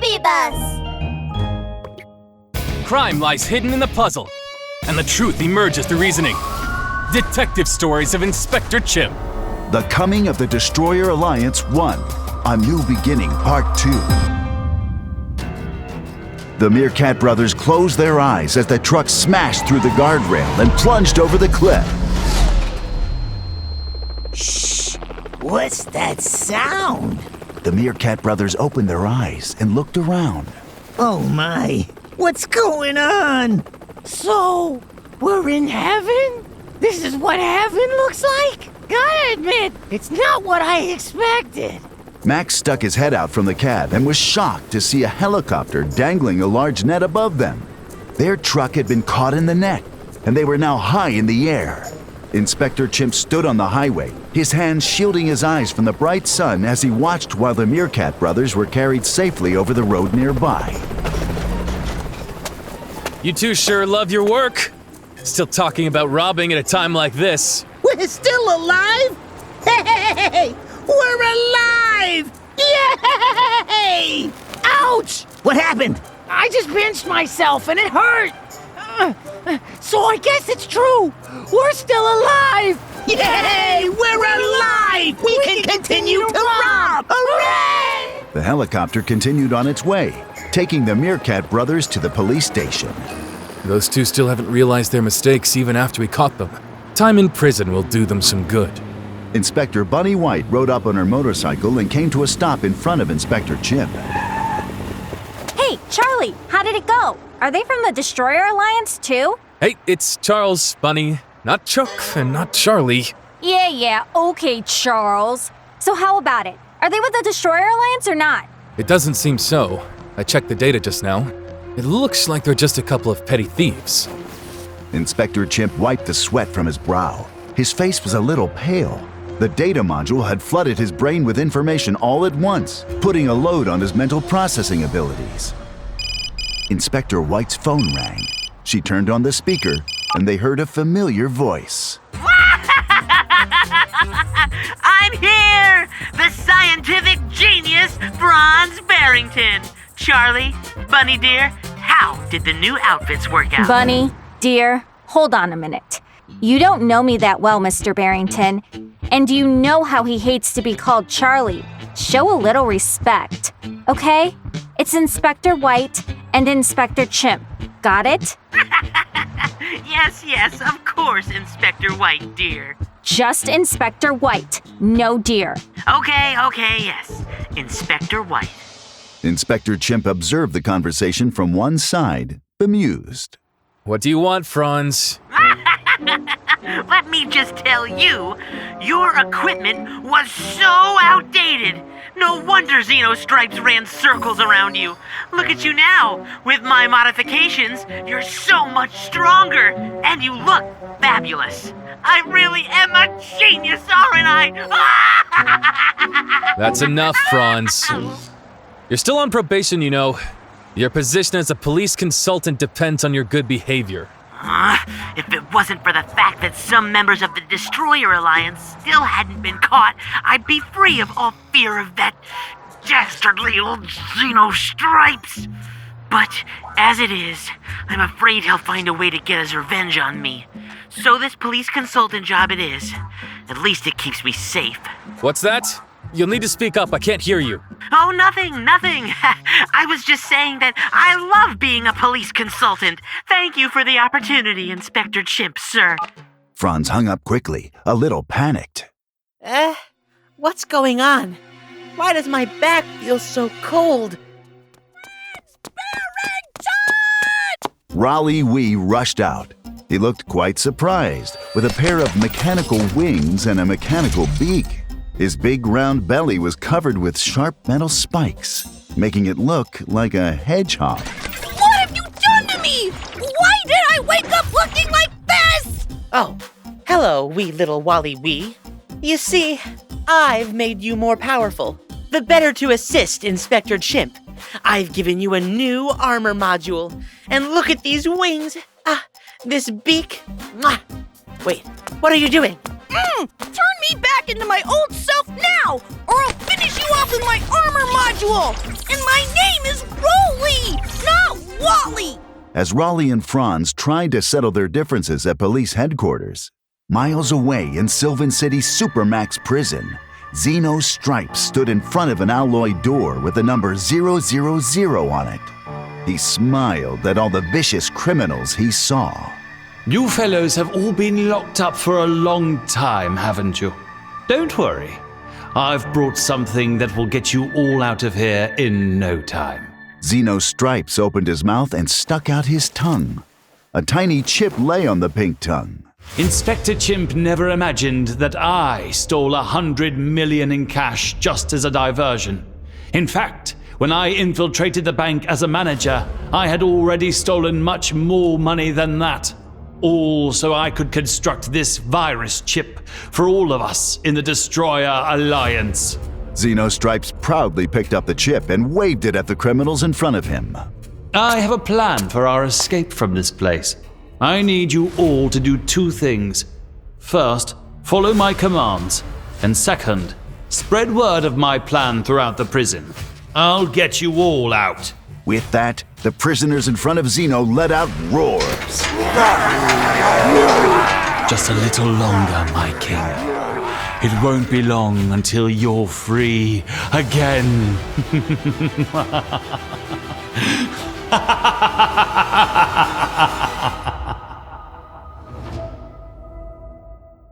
mischievous! Crime lies hidden in the puzzle, and the truth emerges through reasoning. Detective Stories of Inspector Chimp. The Coming of the Destroyer Alliance 1, A New Beginning Part 2. The Meerkat brothers closed their eyes as the truck smashed through the guardrail and plunged over the cliff. Shh! What's that sound? The Meerkat brothers opened their eyes and looked around. Oh my! What's going on? So, we're in heaven? This is what heaven looks like? Gotta admit, it's not what I expected. Max stuck his head out from the cab and was shocked to see a helicopter dangling a large net above them. Their truck had been caught in the net, and they were now high in the air. Inspector Chimp stood on the highway, his hands shielding his eyes from the bright sun as he watched while the Meerkat brothers were carried safely over the road nearby. You two sure love your work. Still talking about robbing at a time like this. We're still alive? Hey! We're alive! Yay! Ouch! What happened? I just pinched myself and it hurt. So I guess it's true. We're still alive. Yay! We're alive! We can continue to rob! Hooray! The helicopter continued on its way, taking the Meerkat brothers to the police station. Those two still haven't realized their mistakes even after we caught them. Time in prison will do them some good. Inspector Bunny White rode up on her motorcycle and came to a stop in front of Inspector Chimp. Hey, Charlie, how did it go? Are they from the Destroyer Alliance too? Hey, it's Charles, Bunny. Not Chuck and not Charlie. Yeah, okay, Charles. So how about it? Are they with the Destroyer Alliance or not? It doesn't seem so. I checked the data just now. It looks like they're just a couple of petty thieves. Inspector Chimp wiped the sweat from his brow. His face was a little pale. The data module had flooded his brain with information all at once, putting a load on his mental processing abilities. Inspector White's phone rang. She turned on the speaker, and they heard a familiar voice. I'm here! The scientific genius, Franz Barrington. Charlie, Bunny dear, how did the new outfits work out? Bunny, dear, hold on a minute. You don't know me that well, Mr. Barrington. And you know how he hates to be called Charlie. Show a little respect, okay? It's Inspector White and Inspector Chimp. Got it? Yes, of course, Inspector White, dear. Just Inspector White, no dear. Okay, yes. Inspector White. Inspector Chimp observed the conversation from one side, bemused. What do you want, Franz? Let me just tell you, your equipment was so outdated. No wonder Xenostripes ran circles around you. Look at you now. With my modifications, you're so much stronger, and you look fabulous. I really am a genius, aren't I? That's enough, Franz. You're still on probation, you know. Your position as a police consultant depends on your good behavior. If it wasn't for the fact that some members of the Destroyer Alliance still hadn't been caught, I'd be free of all fear of that dastardly old Xenostripes. But as it is, I'm afraid he'll find a way to get his revenge on me. So this police consultant job it is. At least it keeps me safe. What's that? You'll need to speak up. I can't hear you. Oh, nothing. I was just saying that I love being a police consultant. Thank you for the opportunity, Inspector Chimp, sir. Franz hung up quickly, a little panicked. What's going on? Why does my back feel so cold? Raleigh Wee rushed out. He looked quite surprised, with a pair of mechanical wings and a mechanical beak. His big round belly was covered with sharp metal spikes, making it look like a hedgehog. What have you done to me? Why did I wake up looking like this? Oh, hello, wee little Wally Wee. You see, I've made you more powerful. The better to assist Inspector Chimp. I've given you a new armor module. And look at these wings. This beak. Mwah. Wait, what are you doing? Turn me back into my old self now, or I'll finish you off with my armor module! And my name is Rolly, not Wally! As Raleigh and Franz tried to settle their differences at police headquarters, miles away in Sylvan City's Supermax prison, Zeno Stripes stood in front of an alloy door with the number 000 on it. He smiled at all the vicious criminals he saw. You fellows have all been locked up for a long time, haven't you? Don't worry. I've brought something that will get you all out of here in no time. Zeno Stripes opened his mouth and stuck out his tongue. A tiny chip lay on the pink tongue. Inspector Chimp never imagined that I stole 100 million in cash just as a diversion. In fact, when I infiltrated the bank as a manager, I had already stolen much more money than that. All so I could construct this virus chip for all of us in the Destroyer Alliance. Zeno Stripes proudly picked up the chip and waved it at the criminals in front of him. I have a plan for our escape from this place. I need you all to do two things. First, follow my commands. And second, spread word of my plan throughout the prison. I'll get you all out. With that, the prisoners in front of Zeno let out roars. Just a little longer, my king. It won't be long until you're free again.